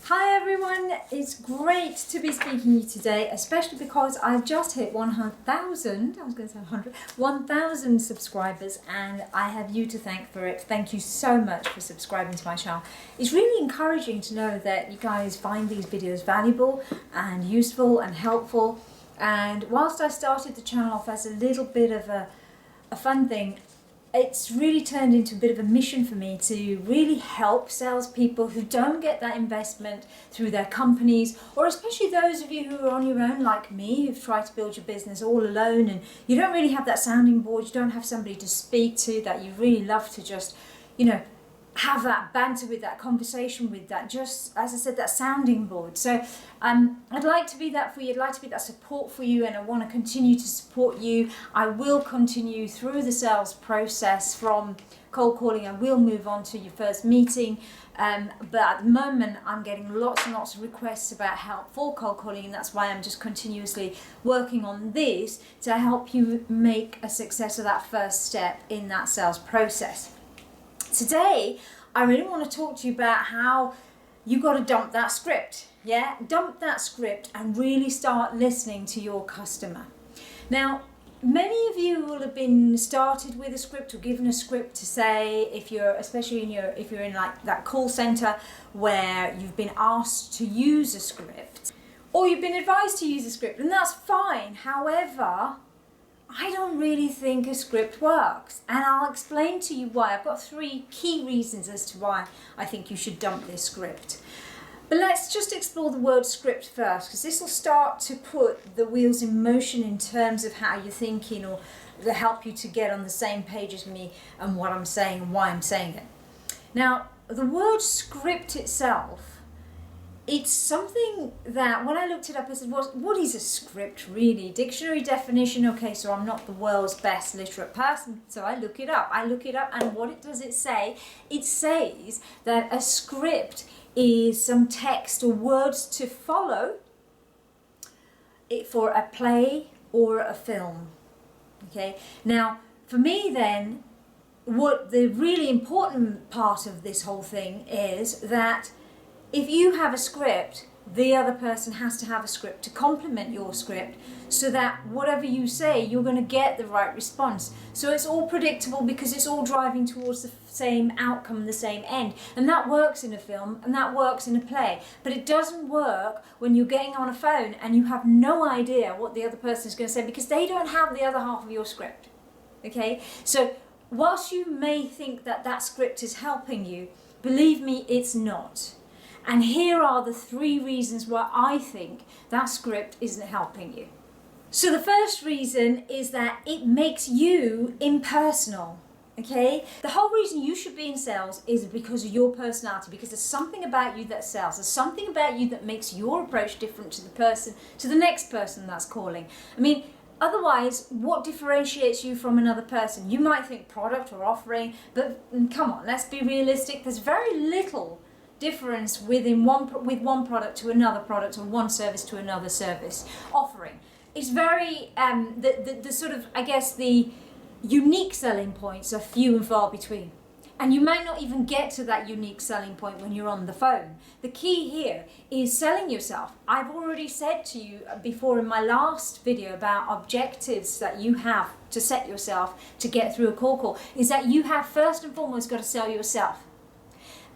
Hi everyone, it's great to be speaking to you today, especially because I've just hit 1,000, I was going to say 100, 1,000 subscribers, and I have you to thank for it. Thank you so much for subscribing to my channel. It's really encouraging to know that you guys find these videos valuable and useful and helpful. And whilst I started the channel off as a little bit of a fun thing, it's really turned into a bit of a mission for me to really help salespeople who don't get that investment through their companies, or especially those of you who are on your own like me, who've tried to build your business all alone and you don't really have that sounding board, you don't have somebody to speak to that you really love to just, have that banter with, that conversation with, that just, as I said, that sounding board. So I'd like to be that for you, I'd like to be that support for you, and I want to continue to support you. I will continue through the sales process from cold calling. I will move on to your first meeting, but at the moment I'm getting lots and lots of requests about help for cold calling, and that's why I'm just continuously working on this to help you make a success of that first step in that sales process. Today, I really want to talk to you about how you got to dump that script. Yeah, dump that script and really start listening to your customer. Now, many of you will have been started with a script or given a script to say, if you're in like that call center where you've been asked to use a script, or you've been advised to use a script, and that's fine. However, I don't really think a script works, and I'll explain to you why. I've got 3 key reasons as to why I think you should dump this script. But let's just explore the word script first, because this will start to put the wheels in motion in terms of how you're thinking, or to help you to get on the same page as me and what I'm saying and why I'm saying it. Now, the word script itself, it's something that when I looked it up, I said, what is a script really? Dictionary definition, okay, so I'm not the world's best literate person, so I look it up, and what does it say? It says that a script is some text or words to follow it for a play or a film, okay? Now, for me then, what the really important part of this whole thing is that if you have a script, the other person has to have a script to complement your script, so that whatever you say, you're going to get the right response. So it's all predictable because it's all driving towards the same outcome, the same end. And that works in a film and that works in a play. But it doesn't work when you're getting on a phone and you have no idea what the other person is going to say, because they don't have the other half of your script. Okay? So whilst you may think that that script is helping you, believe me, it's not. And here are the 3 reasons why I think that script isn't helping you. So the first reason is that it makes you impersonal, okay? The whole reason you should be in sales is because of your personality, because there's something about you that sells. There's something about you that makes your approach different to the next person that's calling. I mean, otherwise, what differentiates you from another person? You might think product or offering, but come on, let's be realistic. There's very little difference with one product to another product, or one service to another service offering. It's very the sort of, I guess, the unique selling points are few and far between, and you might not even get to that unique selling point when you're on the phone. The key here is selling yourself. I've already said to you before in my last video about objectives that you have to set yourself to get through a call, is that you have first and foremost got to sell yourself.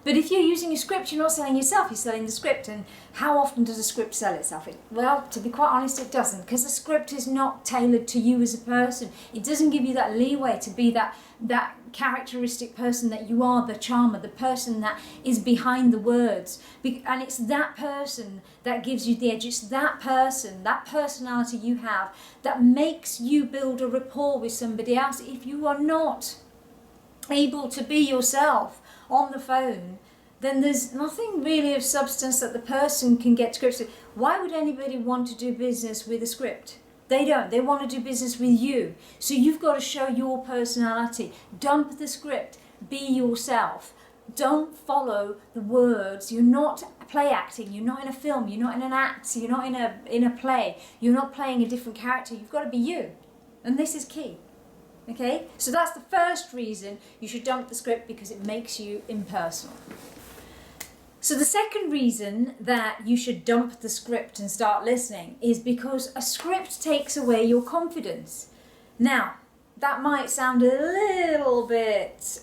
But if you're using a script, you're not selling yourself, you're selling the script. And how often does a script sell itself? Well, to be quite honest, it doesn't, because the script is not tailored to you as a person. It doesn't give you that leeway to be that characteristic person that you are, the charmer, the person that is behind the words. And it's that person that gives you the edge. It's that person, that personality you have, that makes you build a rapport with somebody else. If you are not able to be yourself on the phone, then there's nothing really of substance that the person can get to grips with. Why would anybody want to do business with a script? They don't. They want to do business with you. So you've got to show your personality. Dump the script. Be yourself. Don't follow the words. You're not play acting. You're not in a film. You're not in an act. You're not in a play. You're not playing a different character. You've got to be you. And this is key. Okay, so that's the first reason you should dump the script, because it makes you impersonal. So the second reason that you should dump the script and start listening is because a script takes away your confidence. Now, that might sound a little bit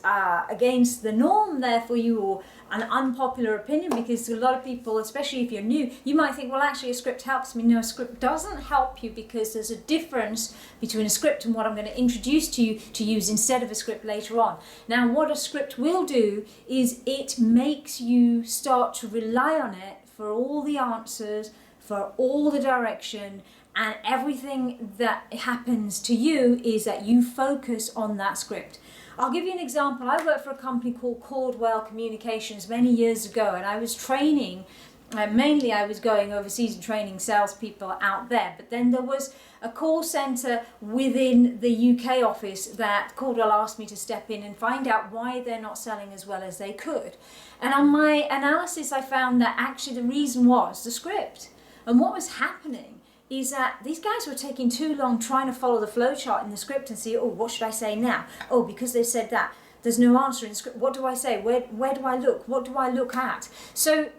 against the norm there for you, or an unpopular opinion, because a lot of people, especially if you're new, you might think, well, actually a script helps me. No, a script doesn't help you, because there's a difference between a script and what I'm going to introduce to you to use instead of a script later on. Now, what a script will do is it makes you start to rely on it for all the answers, for all the direction, and everything that happens to you is that you focus on that script. I'll give you an example. I worked for a company called Caldwell Communications many years ago, and I was training, mainly I was going overseas and training salespeople out there, but then there was a call centre within the UK office that Caldwell asked me to step in and find out why they're not selling as well as they could. And on my analysis, I found that actually the reason was the script. And what was happening is that these guys were taking too long trying to follow the flowchart in the script and see, oh, what should I say now? Oh, because they said that, there's no answer in the script. What do I say? Where do I look? What do I look at? So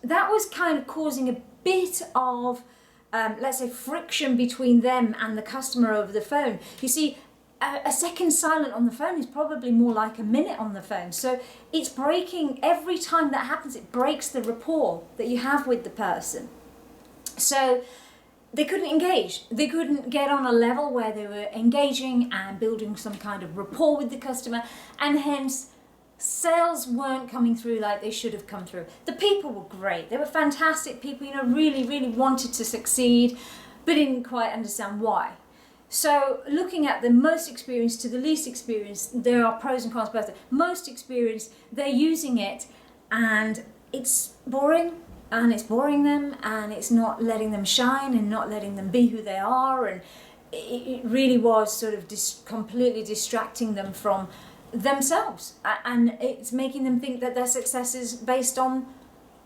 that was kind of causing a bit of, let's say, friction between them and the customer over the phone. You see, a second silent on the phone is probably more like a minute on the phone. So it's breaking, every time that happens, it breaks the rapport that you have with the person. So they couldn't engage. They couldn't get on a level where they were engaging and building some kind of rapport with the customer, and hence sales weren't coming through like they should have come through. The people were great. They were fantastic people, really, really wanted to succeed, but didn't quite understand why. So looking at the most experienced to the least experienced, there are pros and cons both. Most experienced, they're using it and it's boring. And it's boring them, and it's not letting them shine and not letting them be who they are, and it really was sort of completely distracting them from themselves, and it's making them think that their success is based on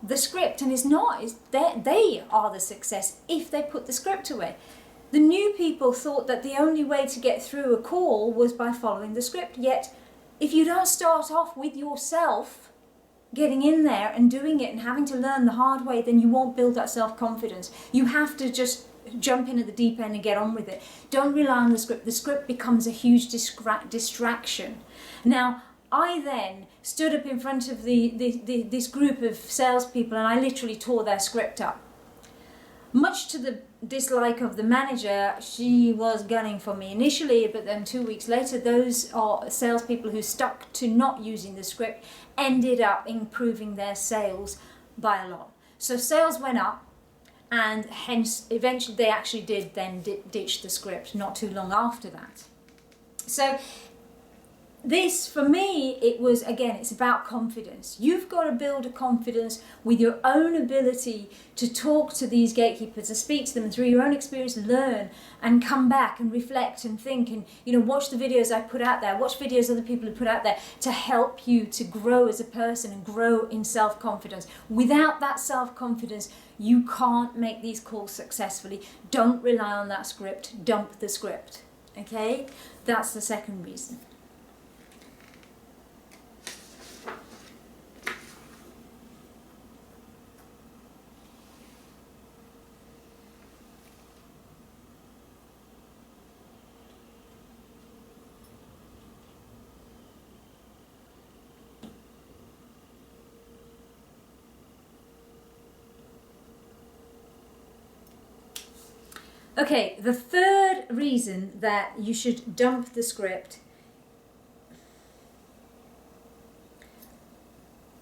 the script, and it's not. They are the success if they put the script away. The new people thought that the only way to get through a call was by following the script, yet if you don't start off with yourself getting in there and doing it and having to learn the hard way, then you won't build that self-confidence. You have to just jump in at the deep end and get on with it. Don't rely on the script. The script becomes a huge distraction. Now, I then stood up in front of this group of salespeople, and I literally tore their script up. Much to the dislike of the manager, she was gunning for me initially, but then 2 weeks later, those are salespeople who stuck to not using the script ended up improving their sales by a lot. So sales went up, and hence eventually they actually did then ditch the script not too long after that. So this, for me, it was, again, it's about confidence. You've got to build a confidence with your own ability to talk to these gatekeepers, to speak to them, and through your own experience learn and come back and reflect and think and, watch the videos I put out there, watch videos other people have put out there to help you to grow as a person and grow in self-confidence. Without that self-confidence, you can't make these calls successfully. Don't rely on that script. Dump the script. Okay? That's the second reason. Okay, the third reason that you should dump the script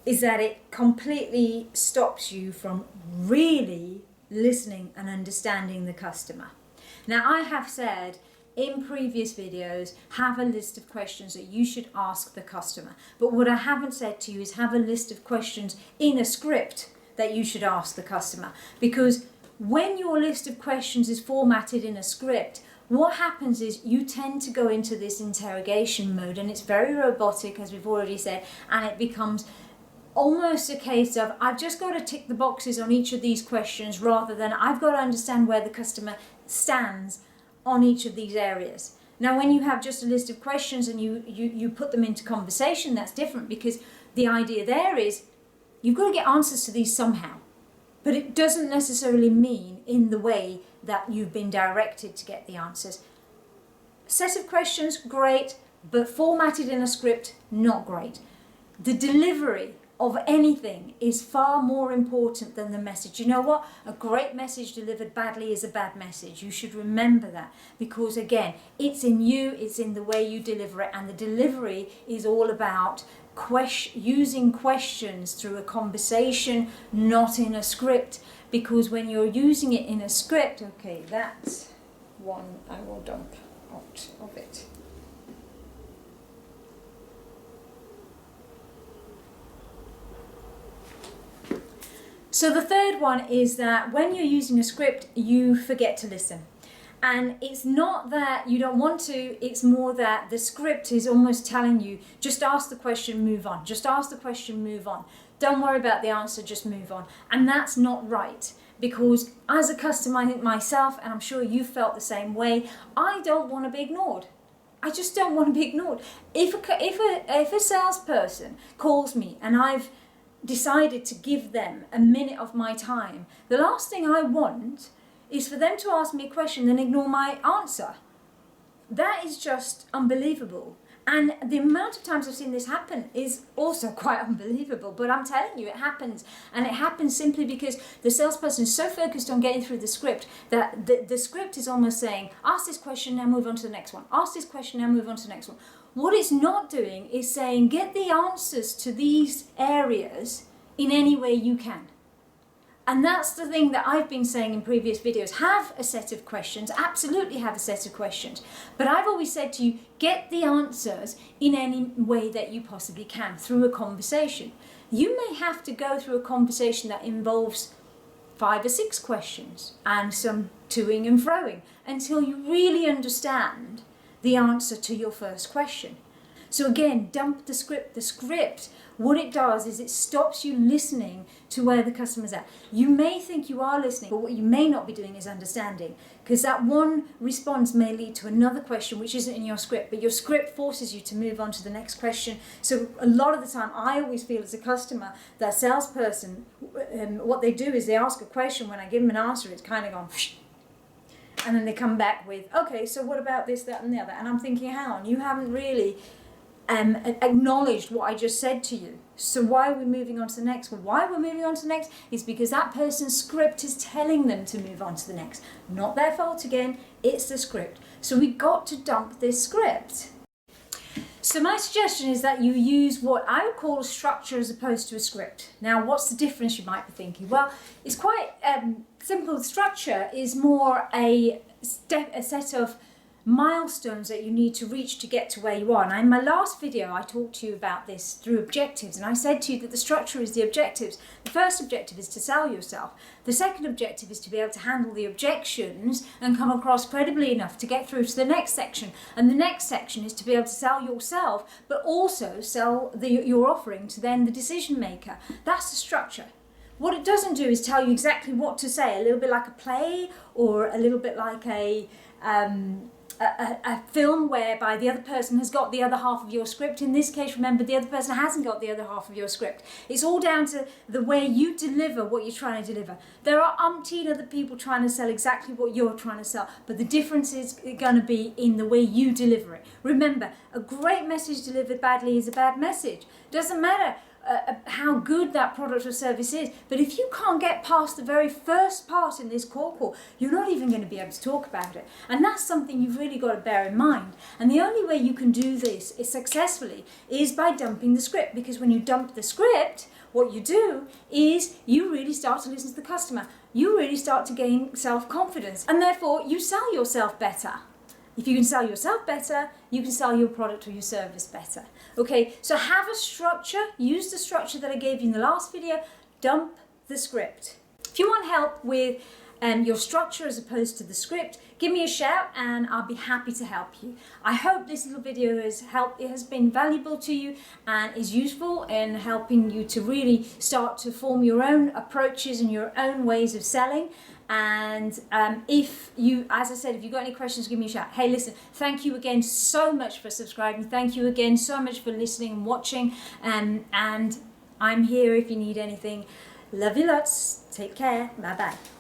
is that it completely stops you from really listening and understanding the customer. Now, I have said in previous videos, have a list of questions that you should ask the customer. But what I haven't said to you is have a list of questions in a script that you should ask the customer. Because when your list of questions is formatted in a script, what happens is you tend to go into this interrogation mode, and it's very robotic, as we've already said, and it becomes almost a case of I've just got to tick the boxes on each of these questions rather than I've got to understand where the customer stands on each of these areas. Now, when you have just a list of questions and you put them into conversation, that's different, because the idea there is You've got to get answers to these somehow. But it doesn't necessarily mean in the way that you've been directed to get the answers. Set of questions, great, but formatted in a script, not great. The delivery of anything is far more important than the message. You know what? A great message delivered badly is a bad message. You should remember that, because again, it's in you, it's in the way you deliver it, and the delivery is all about using questions through a conversation, not in a script. Because when you're using it in a script, okay, that's one I will dump out of it. So the third one is that when you're using a script, you forget to listen. And it's not that you don't want to, it's more that the script is almost telling you, just ask the question, move on. Just ask the question, move on. Don't worry about the answer, just move on. And that's not right. Because as a customer myself, and I'm sure you felt the same way, I don't want to be ignored. I just don't want to be ignored. If a salesperson calls me and I've decided to give them a minute of my time, the last thing I want is for them to ask me a question and ignore my answer. That is just unbelievable. And the amount of times I've seen this happen is also quite unbelievable. But I'm telling you, it happens. And it happens simply because the salesperson is so focused on getting through the script that the script is almost saying, ask this question, now move on to the next one. Ask this question, now move on to the next one. What it's not doing is saying, get the answers to these areas in any way you can. And that's the thing that I've been saying in previous videos. Have a set of questions, absolutely have a set of questions. But I've always said to you, get the answers in any way that you possibly can, through a conversation. You may have to go through a conversation that involves 5 or 6 questions and some toing and froing until you really understand the answer to your first question. So again, dump the script. The script, what it does is it stops you listening to where the customer's at. You may think you are listening, but what you may not be doing is understanding, because that one response may lead to another question which isn't in your script, but your script forces you to move on to the next question. So a lot of the time, I always feel as a customer, that salesperson, what they do is they ask a question. When I give them an answer, it's kind of gone, and then they come back with, okay, so what about this, that, and the other? And I'm thinking, hang on, you haven't really acknowledged what I just said to you. So why are we moving on to the next one? Why we're moving on to the next is because that person's script is telling them to move on to the next. Not their fault again, it's the script. So we've got to dump this script. So my suggestion is that you use what I would call a structure as opposed to a script. Now, what's the difference, you might be thinking? Well, it's quite simple. Structure is more a set of milestones that you need to reach to get to where you are. Now, in my last video, I talked to you about this through objectives, and I said to you that the structure is the objectives. The first objective is to sell yourself. The second objective is to be able to handle the objections and come across credibly enough to get through to the next section. And the next section is to be able to sell yourself, but also sell your offering to then the decision maker. That's the structure. What it doesn't do is tell you exactly what to say, a little bit like a play, or a little bit like a film whereby the other person has got the other half of your script. In this case, remember, the other person hasn't got the other half of your script. It's all down to the way you deliver what you're trying to deliver. There are umpteen other people trying to sell exactly what you're trying to sell, but the difference is going to be in the way you deliver it. Remember, a great message delivered badly is a bad message. Doesn't matter how good that product or service is, but if you can't get past the very first part in this call, you're not even going to be able to talk about it. And that's something you've really got to bear in mind. And the only way you can do this successfully is by dumping the script, because when you dump the script, what you do is you really start to listen to the customer. You really start to gain self-confidence, and therefore you sell yourself better. If you can sell yourself better, you can sell your product or your service better. Okay, so have a structure. Use the structure that I gave you in the last video. Dump the script. If you want help with your structure as opposed to the script, give me a shout and I'll be happy to help you. I hope this little video has been valuable to you and is useful in helping you to really start to form your own approaches and your own ways of selling. And if you, as I said, if you've got any questions, give me a shout. Hey, listen, thank you again so much for subscribing. Thank you again so much for listening and watching. And I'm here if you need anything. Love you lots. Take care. Bye bye.